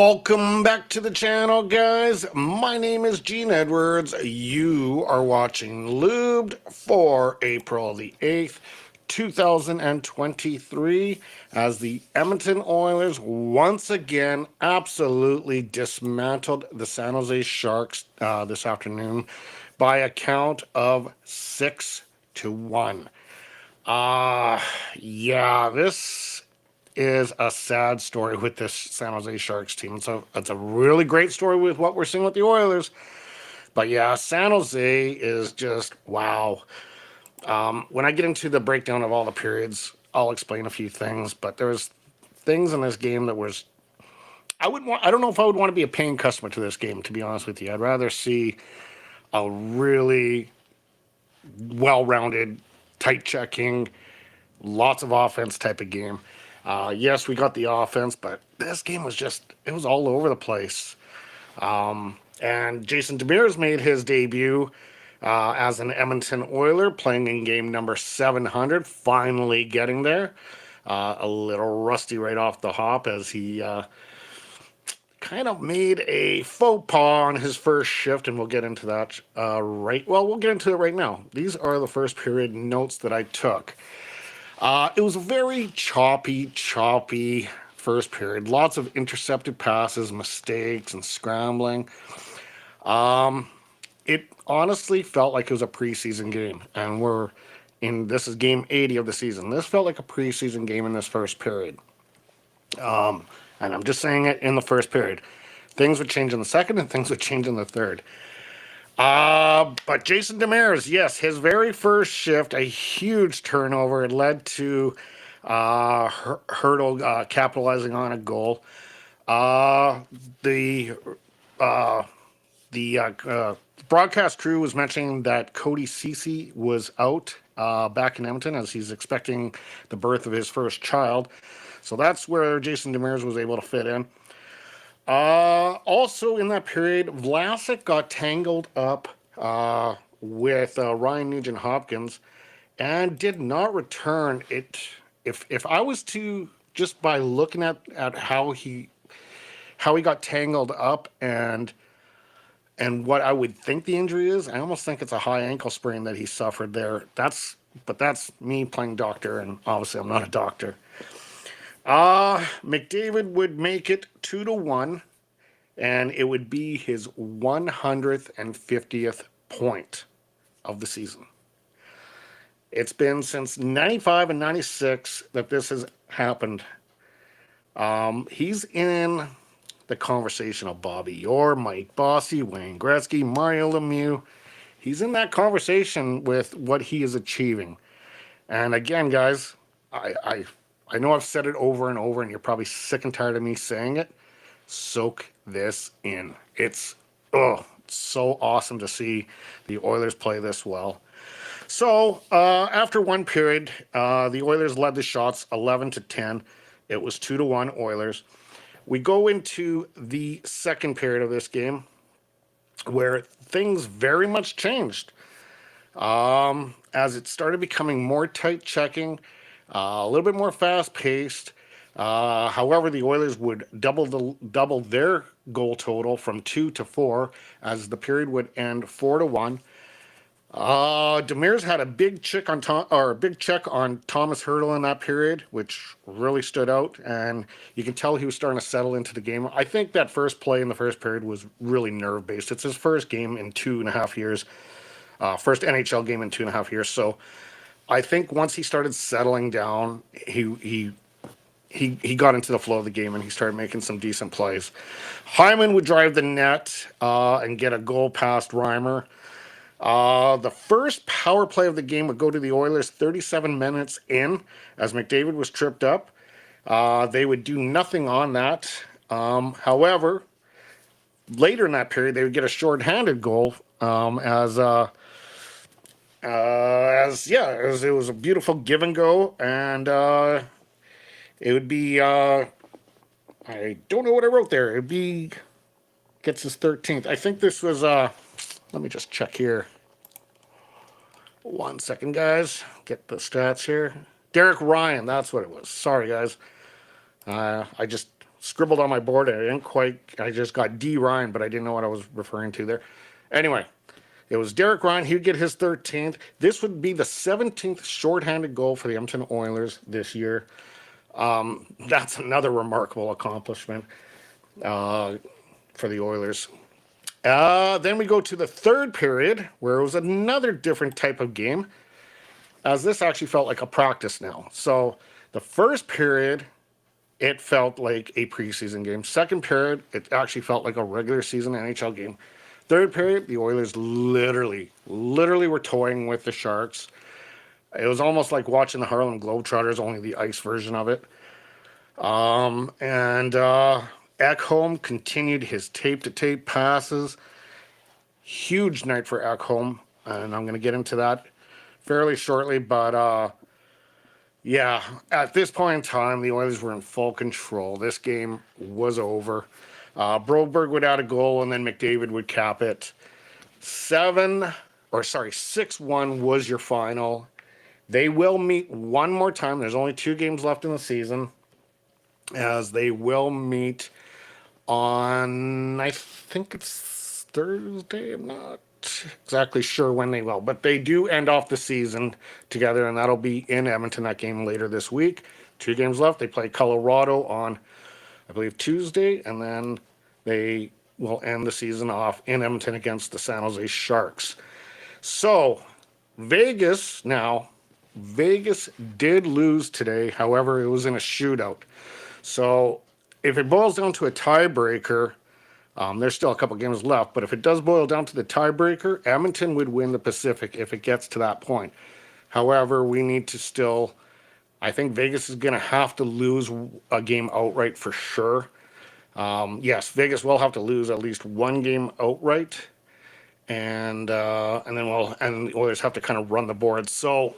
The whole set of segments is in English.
Welcome back to the channel, guys. My name is Gene Edwards. You are watching LUBED for April the 8th, 2023, as the Edmonton Oilers once again absolutely dismantled the San Jose Sharks this afternoon by a count of 6-1. Yeah, this is a sad story with this San Jose Sharks team. So it's a really great story with what we're seeing with the Oilers. But yeah, San Jose is just wow. When I get into the breakdown of all the periods, I'll explain a few things. But there's things in this game that was I don't know if I would want to be a paying customer to this game, to be honest with you. I'd rather see a really well-rounded, tight checking, lots of offense type of game. Yes, we got the offense, but this game was it was all over the place. And Jason Demers made his debut as an Edmonton Oiler, playing in game number 700, finally getting there. A little rusty right off the hop, as he kind of made a faux pas on his first shift, and we'll get into that we'll get into it right now. These are the first period notes that I took. It was a very choppy first period. Lots of intercepted passes, mistakes, and scrambling. It honestly felt like it was a preseason game, and this is game 80 of the season. This felt like a preseason game in this first period. And I'm just saying it in the first period. Things would change in the second, and things would change in the third. But Jason Demers, yes, his very first shift, a huge turnover. It led to Hurdle capitalizing on a goal. The broadcast crew was mentioning that Cody Ceci was out back in Edmonton, as he's expecting the birth of his first child. So that's where Jason Demers was able to fit in. Also in that period, Vlasic got tangled up with Ryan Nugent-Hopkins and did not return it. If I was to, just by looking at how he got tangled up and what I would think the injury is, I almost think it's a high ankle sprain that he suffered there. But that's me playing doctor, and obviously I'm not a doctor. McDavid would make it 2-1, and it would be his 150th point of the season. It's been since 95 and 96 that this has happened. He's in the conversation of Bobby Orr, Mike Bossy, Wayne Gretzky, Mario Lemieux. He's in that conversation with what he is achieving. And again, guys, I know I've said it over and over, and you're probably sick and tired of me saying it. Soak this in. It's so awesome to see the Oilers play this well. So after one period, the Oilers led the shots 11-10. It was 2-1 Oilers. We go into the second period of this game, where things very much changed. As it started becoming more tight checking, a little bit more fast-paced. However, the Oilers would double their goal total from 2 to 4, as the period would end 4-1. Demers had a big check on Thomas Hurdle in that period, which really stood out, and you can tell he was starting to settle into the game. I think that first play in the first period was really nerve-based. It's his first game in 2.5 years, first NHL game in 2.5 years. So I think once he started settling down, he got into the flow of the game, and he started making some decent plays. Hyman would drive the net and get a goal past Reimer. The first power play of the game would go to the Oilers 37 minutes in, as McDavid was tripped up. They would do nothing on that. However, later in that period, they would get a shorthanded goal as it was a beautiful give and go, and it would be, I don't know what I wrote there. Gets his 13th. I think this was, let me just check here. 1 second, guys. Get the stats here. Derek Ryan, that's what it was. Sorry, guys. I just scribbled on my board. I just got D. Ryan, but I didn't know what I was referring to there. Anyway, it was Derek Ryan. He'd get his 13th. This would be the 17th shorthanded goal for the Edmonton Oilers this year. That's another remarkable accomplishment for the Oilers. Then we go to the third period, where it was another different type of game, as this actually felt like a practice now. So the first period, it felt like a preseason game. Second period, it actually felt like a regular season NHL game. Third period, the Oilers literally were toying with the Sharks. It was almost like watching the Harlem Globetrotters, only the ice version of it. Ekholm continued his tape-to-tape passes. Huge night for Ekholm, and I'm going to get into that fairly shortly. But, yeah, at this point in time, the Oilers were in full control. This game was over. Broberg would add a goal, and then McDavid would cap it. 6-1 was your final. They will meet one more time. There's only 2 games left in the season, as they will meet on, I think it's Thursday. I'm not exactly sure when they will, but they do end off the season together, and that'll be in Edmonton, that game later this week. 2 games left. They play Colorado on, I believe, Tuesday, and then they will end the season off in Edmonton against the San Jose Sharks. So, Vegas did lose today. However, it was in a shootout. So, if it boils down to a tiebreaker, there's still a couple games left, but if it does boil down to the tiebreaker, Edmonton would win the Pacific if it gets to that point. However, we need to still, I think Vegas is going to have to lose a game outright for sure. Yes, Vegas will have to lose at least one game outright, and then the Oilers have to kind of run the board. So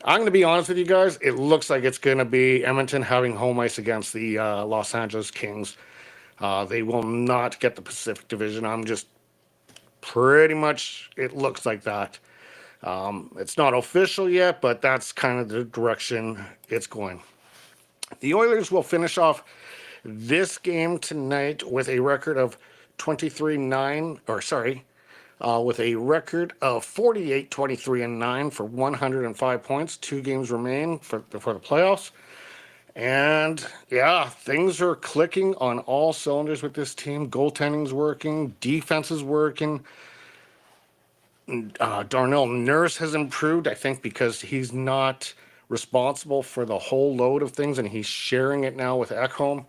I'm going to be honest with you guys. It looks like it's going to be Edmonton having home ice against the Los Angeles Kings. They will not get the Pacific Division. I'm just pretty much, it looks like that. It's not official yet, but that's kind of the direction it's going. The Oilers will finish off this game tonight with a record of 48-23-9 for 105 points. 2 games remain for the playoffs. And, yeah, things are clicking on all cylinders with this team. Goaltending's working. Defense is working. Darnell Nurse has improved, I think, because he's not responsible for the whole load of things, and he's sharing it now with Ekholm.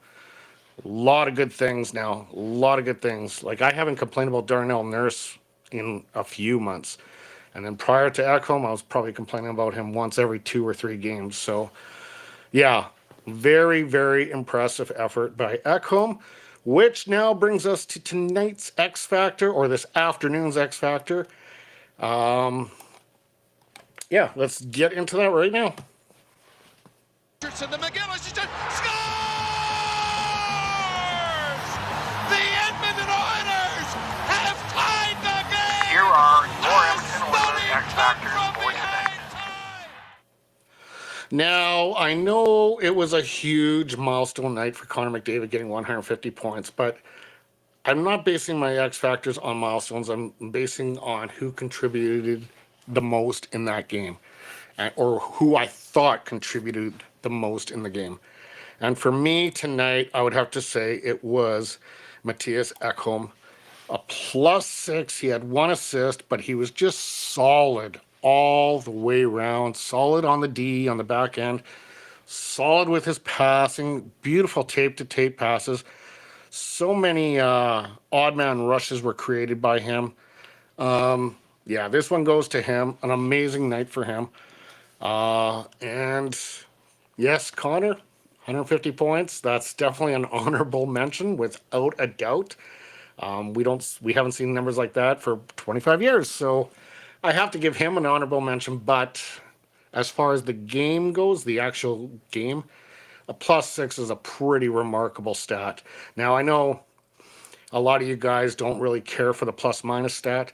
A lot of good things now. A lot of good things. Like, I haven't complained about Darnell Nurse in a few months. And then prior to Ekholm, I was probably complaining about him once every 2 or 3 games. So, yeah, very, very impressive effort by Ekholm, which now brings us to tonight's X Factor, or this afternoon's X Factor. Yeah, let's get into that right now. Scores! The Edmonton Oilers have tied the game! Here are your Edmonton Oilers X Factors for tonight. Now, I know it was a huge milestone night for Connor McDavid getting 150 points, but I'm not basing my X Factors on milestones. I'm basing on who contributed the most in that game, or who I thought contributed the most in the game. And for me tonight, I would have to say it was Mattias Ekholm. A +6. He had 1 assist, but he was just solid all the way around. Solid on the D, on the back end. Solid with his passing. Beautiful tape-to-tape passes. So many odd man rushes were created by him. Yeah, this one goes to him. An amazing night for him. And yes, Connor, 150 points. That's definitely an honorable mention, without a doubt. We haven't seen numbers like that for 25 years, so I have to give him an honorable mention. But as far as the game goes, the actual game, a +6 is a pretty remarkable stat. Now, I know a lot of you guys don't really care for the plus-minus stat.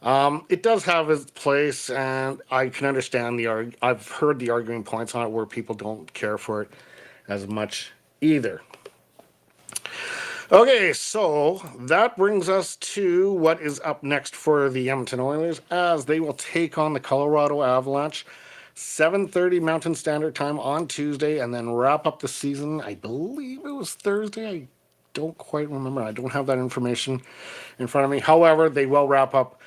It does have its place, and I can understand I've heard the arguing points on it where people don't care for it as much either. Okay, so that brings us to what is up next for the Edmonton Oilers as they will take on the Colorado Avalanche, 7:30 Mountain Standard Time on Tuesday, and then wrap up the season. I believe it was Thursday. I don't quite remember. I don't have that information in front of me. However, they will wrap up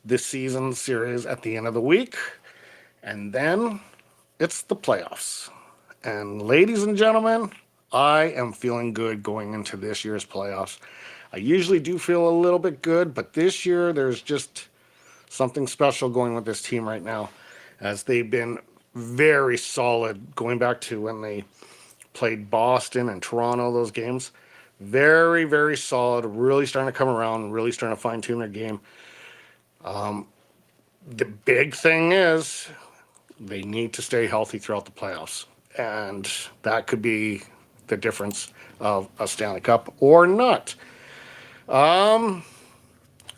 the season series at the end of the week, and then it's the playoffs. And ladies and gentlemen, I am feeling good going into this year's playoffs. I usually do feel a little bit good, but this year there's just something special going with this team right now, as they've been very solid going back to when they played Boston and Toronto, those games. Very, very solid, really starting to come around, really starting to fine tune their game. The big thing is they need to stay healthy throughout the playoffs. And that could be the difference of a Stanley Cup or not. And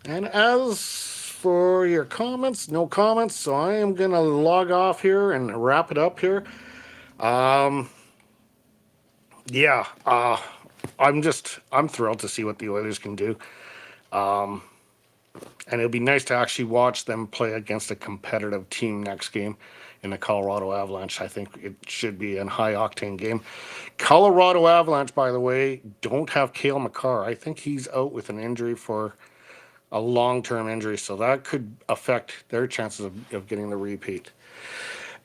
as for your comments, no comments. So I am going to log off here and wrap it up here. I'm thrilled to see what the Oilers can do. And it'll be nice to actually watch them play against a competitive team next game in the Colorado Avalanche. I think it should be a high-octane game. Colorado Avalanche, by the way, don't have Cale Makar. I think he's out with an injury for a long-term injury, so that could affect their chances of getting the repeat.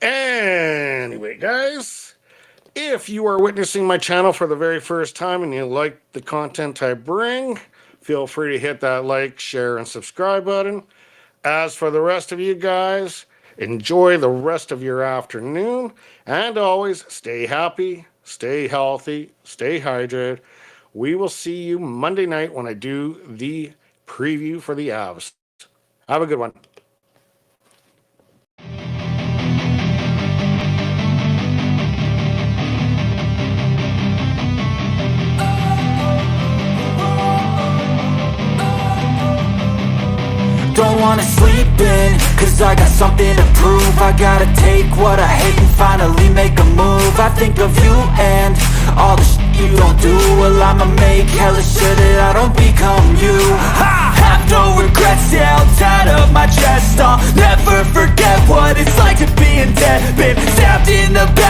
Anyway, guys, if you are witnessing my channel for the very first time and you like the content I bring, feel free to hit that like, share, and subscribe button. As for the rest of you guys, enjoy the rest of your afternoon. And always stay happy, stay healthy, stay hydrated. We will see you Monday night when I do the preview for the Avs. Have a good one. Don't wanna sleep in, cause I got something to prove. I gotta take what I hate and finally make a move. I think of you and all the shit you don't do. Well, I'ma make hella sure that I don't become you. I have no regrets, yeah, I'll tie up my chest. I'll never forget what it's like to be in debt. Been stabbed in the back